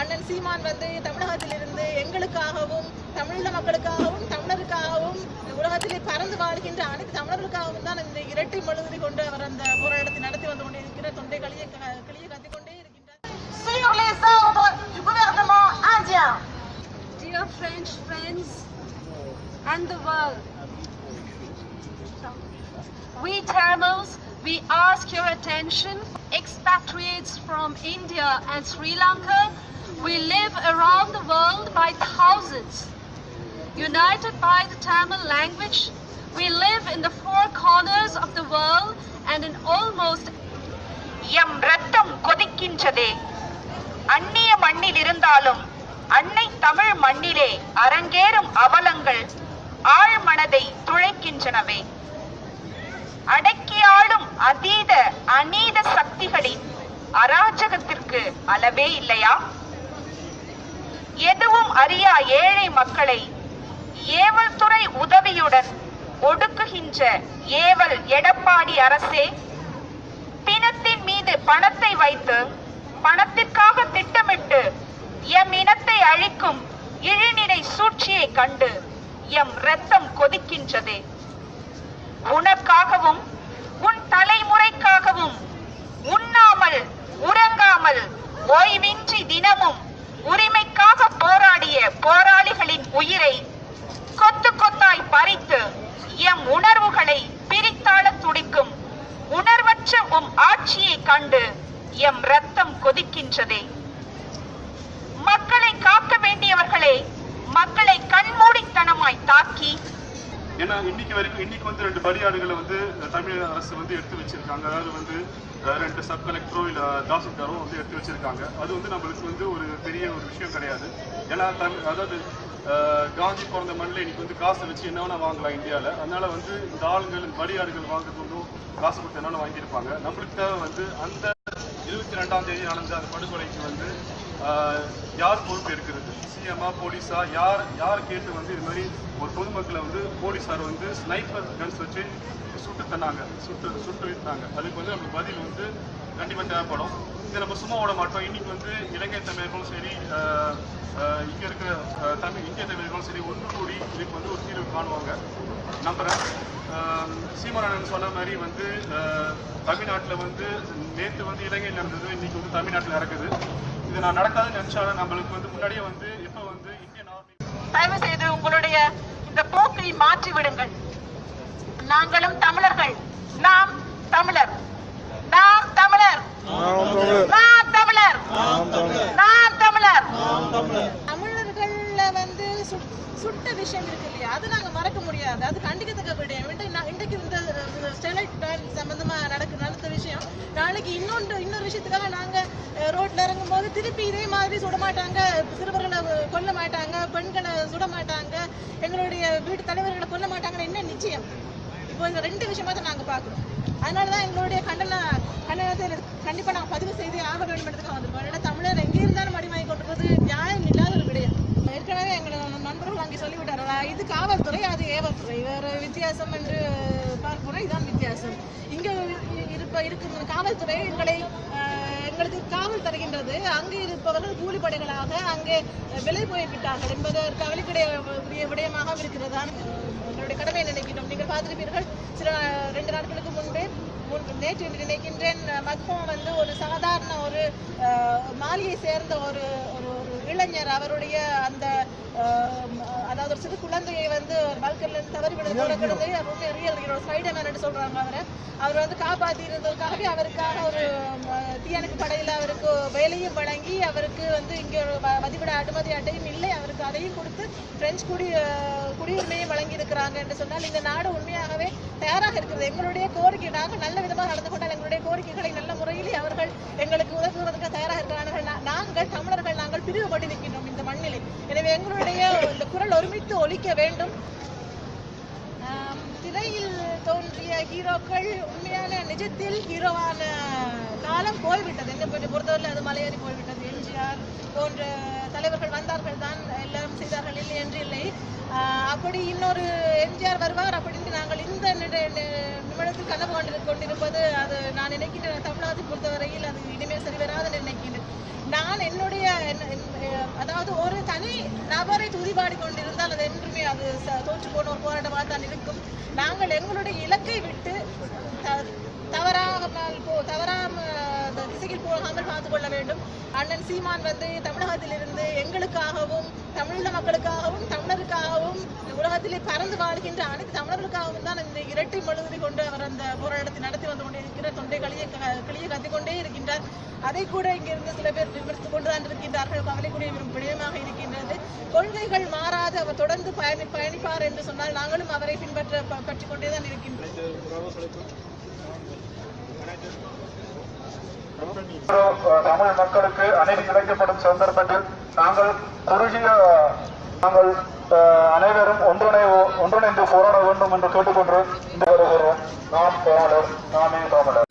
அண்ணன் சீமான் வந்து தமிழகத்திலிருந்து எங்களுக்காகவும் தமிழீழ மக்களுக்காகவும் தமிழருக்காகவும் உலகத்திலே பறந்து வாழ்கின்ற அனைத்து தமிழர்களுக்காகவும் தான் இந்த இரட்டை மழுகுதி கொண்டு அவர் அந்த போராட்டத்தை நடத்தி வந்து கொண்டிருக்கிற தொண்டை கிளிய கத்திக்கொண்டே இருக்கின்றார். Sur les ordres du gouvernement indien. Dear French friends and the world, we Tamils, we ask your attention. Expatriates from India and Sri Lanka, we live around the world by thousands. United by the Tamil language, we live in the four corners of the world and in almost M ரத்தம் கொதிக்கின்றதே, அந்நிய மண்ணில் இருந்தாலும் அன்னை தமிழ் மண்ணிலே அரங்கேறும் அவலங்கள் ஆழ்மனதை துளைக்கின்றனவே. அடக்கியாளும் அதீத அநீத சக்திகளின் அராஜகத்திற்கு அளவே இல்லையா? எதுவும் அறியா ஏழை மக்களை ஏவல் துறை உதவியுடன் ஒடுக்குகின்ற ஏவல் எடப்பாடி அரசே, பிணத்தின் மீது பணத்தை வைத்து பணத்திற்காக திட்டமிட்டு எம் இனத்தை அழிக்கும் இழிநிலை சூழ்ச்சியை கண்டு எம் ரத்தம் கொதிக்கின்றதே. உனக்காகவும் உன் தலைமுறைக்காகவும் உண்ணாமல் உறங்காமல் ஓய்வின்றி தினமும் உரிமைக்காக போராடிய போராளிகளின் உயிரை கொத்து கொத்தாய் பறித்து எம் உணர்வுகளை பிரித்தாள துடிக்கும் உணர்வற்ற உம் ஆட்சியை கண்டு எம் ரத்தம் கொதிக்கின்றதே. மக்களை காக்க வேண்டியவர்களே மக்களை கண்மூடித்தனமாய் தாக்கி, ஏன்னா இன்னைக்கு வந்து 2 பலியாடுகளை வந்து தமிழக அரசு வந்து எடுத்து வச்சிருக்காங்க. அதாவது வந்து 2 சப் கலெக்டரோ இல்லை தாசில்தாரோ வந்து எடுத்து வச்சிருக்காங்க. அது வந்து நம்மளுக்கு வந்து ஒரு பெரிய ஒரு விஷயம் கிடையாது. ஏன்னா அதாவது காந்தி பிறந்த மண்ணில் இன்னைக்கு வந்து காசை வச்சு என்ன வேணா வாங்கலாம் இந்தியாவில். அதனால வந்து இந்த ஆளுங்கள் பலியாடுகள் வாங்குறது ஒன்றும் காசு கொடுத்து என்னென்ன வாங்கியிருப்பாங்க. நம்மளுக்கு தேவை வந்து அந்த 22ஆம் தேதி நடந்த அந்த படுகொலைக்கு வந்து யார் பொறுப்பு இருக்கிறது, சிஎம்ஆ போலீஸா, யார் கேட்டு வந்து இது மாதிரி ஒரு பொதுமக்களை வந்து போலீஸார் வந்து ஸ்னைப்பர் கன்ஸ் வச்சு சுட்டு வைத்தாங்க. அதுக்கு வந்து நமக்கு பதில் வந்து கண்டிப்பாக தேவைப்படும். இதை நம்ம சும்மா விட மாட்டோம். இன்னைக்கு வந்து இலங்கை தமிழர்களும் சரி, இங்கே இருக்கிற இந்திய தமிழர்களும் சரி ஒன்று கூடி இதுக்கு வந்து ஒரு தீர்வு காணுவாங்க நம்புகிறேன். சீமானன் சொன்ன மாதிரி வந்து தமிழ்நாட்டில் வந்து நேற்று வந்து இலங்கையில் நடந்தது, இன்னைக்கு வந்து தமிழ்நாட்டில் நடக்குது. இது நான் நடக்காதுன்னு நினைச்சாலும் நம்மளுக்கு வந்து முன்னாடியே வந்து எப்போ வந்து இந்தியன் ஆர்மி தயவு செய்து உங்களுடைய இந்த போக்கை மாற்றி விடுங்கள். நாங்களும் தமிழர்கள், நாம் தமிழர், நாம் தமிழர், நாம் தமிழர், நாம் தமிழர். தமிழர்கள வந்து சுட்ட விஷயம் இருக்கு இல்லையா, அது நாங்க மறக்க முடியாது. அது கண்டிக்கத்தக்க விடயம். இன்றைக்கு இந்த ஸ்டெர்லைட் பிளான்ட் சம்பந்தமா நடந்த விஷயம் நாளைக்கு இன்னொரு விஷயத்துக்காக நாங்க ரோட்ல இறங்கும் போது திருப்பி இதே மாதிரி சுட மாட்டாங்க, சிறுவர்களை கொல்ல மாட்டாங்க, பெண்களை சுட மாட்டாங்க, எங்களுடைய வீட்டு தலைவர்களை கொல்ல மாட்டாங்கன்னு என்ன நிச்சயம்? இப்போ இந்த 2 விஷயமா தான் நாங்க பாக்குறோம். அதனாலதான் எங்களுடைய கண்டனத்தை கண்டிப்பா நாங்க பதிவு செய்து ஆக வேண்டும் என்றதுக்காக வந்திருக்கோம். ஏன்னா தமிழர் எங்கே இருந்தாலும் அடிமாகி கொண்டிருப்பது நியாயம் இல்லாத ஒரு விடயம். ஏற்கனவே எங்களோட நண்பர்கள் அங்கே சொல்லிவிட்டார்களா, இது காவல்துறை, அது ஏவல்துறை, வேற வித்தியாசம் என்று பார்க்கிறோம். இதுதான் வித்தியாசம். இங்கே இருக்கும் காவல்துறை எங்களுக்கு காவல் தருகின்றது. அங்கே இருப்பவர்கள் கூலிப்படைகளாக அங்கே விலை போய்விட்டார்கள் என்பது கவலைக்கிடைய விடயமாக இருக்கிறது. எங்களுடைய கடமை நினைக்கின்றோம். நீங்கள் பார்த்திருப்பீர்கள், சில 2 நாட்களுக்கு முன்பு நேற்று என்று நினைக்கின்றேன், மக்பம் வந்து ஒரு சாதாரண ஒரு மாலியை சேர்ந்த ஒரு இளைஞர் அவருடைய அந்த அதாவது ஒரு சிறு குழந்தையை வந்து வாழ்க்கையில தவறி விழுந்து ஸ்பைடர்மேன் என்று சொல்றாங்க. அவர் வந்து காப்பாற்றி இருந்ததற்காகவே அவருக்காக ஒரு தீயணைப்பு படையில் அவருக்கு வேலையும் வழங்கி அவருக்கு வந்து இங்கே ஒரு மதிப்பிட அனுமதி அட்டையும் இல்லை, அவருக்கு அதையும் கொடுத்து பிரெஞ்சு குடியுரிமையும் வழங்கி இருக்கிறாங்க என்று சொன்னால் இந்த நாடு உண்மையாகவே தயாராக இருக்கிறது. எங்களுடைய கோரிக்கை நாங்கள் நல்ல விதமாக நடந்து கொண்டால் எங்களுடைய கோரிக்கைகளை நல்ல முறையிலே அவர்கள் எங்களுக்கு உதவுவதற்கு தயாராக இருக்கிறார்கள். நாங்கள் தமிழர்கள் நாங்கள் பிரிவுபட்டு நிற்கின்றோம் இந்த மண்ணிலே. எனவே எங்களுடைய இந்த குரல் ஒருமித்து ஒலிக்க வேண்டும். திரையில் தோன்றிய ஹீரோக்கள் உண்மையான நிஜத்தில் ஹீரோவான காலம் போய்விட்டது. என்னை பொறுத்தவரை அது மலையேறி போய்விட்டது. எம்ஜிஆர் போன்ற தலைவர்கள் வந்தார்கள் தான், எல்லாரும் செய்தார்கள் இல்லை என்று இல்லை. அப்படி இன்னொரு எம்ஜிஆர் வருவார் அப்படின்னு இன்றைக்கு நாங்கள் இந்த நிமிடத்தில் கனவு கொண்டிருப்பது அது நான் நினைக்கின்றேன். தமிழ்நாட்டை பொறுத்தவரையில் அது இனிமேல் சரி வராதுன்னு நினைக்கின்றேன். நான் என்னுடைய அதாவது ஒரு தனி நபரை துதிபாடி கொண்டிருந்தால் அது என்றுமே அது தோற்று போன ஒரு போராட்டமாக தான் இருக்கும். நாங்கள் எங்களுடைய இலக்கை விட்டு தவறாம திசையில் போகாமல் பார்த்துக் கொள்ள வேண்டும். அண்ணன் சீமான் வந்து தமிழகத்திலிருந்து எங்களுக்காகவும் தமிழீழ மக்களுக்காகவும் தமிழருக்காகவும் உலகத்திலே பறந்து வாழ்கின்ற அனைத்து தமிழர்களுக்காகவும் தான் இந்த இரட்டை மழுதி கொண்டு அவர் அந்த போராட்டத்தை நடத்தி வந்து கொண்டே இருக்கிறார். தொண்டை கிளிய கத்திக்கொண்டே இருக்கின்றார். அதை கூட இங்கிருந்து சில பேர் விமர்சித்துக் கொண்டுதான் இருக்கின்றார்கள். கவலைக்குரிய விடயமாக இருக்கின்றது. கொள்கைகள் மாறாது அவர் தொடர்ந்து பயணிப்பார் என்று சொன்னால் நாங்களும் அவரை பற்றிக் கொண்டேதான் இருக்கின்றோம். தமிழ் மக்களுக்கு அநீதி இழைக்கப்படும் சந்தர்ப்பத்தில் நாங்கள் அனைவரும் ஒன்றிணைந்து போராட வேண்டும் என்று கேட்டுக்கொண்டு இந்த வருகிறோம். நாம் தமிழர், நாமே தமிழர்.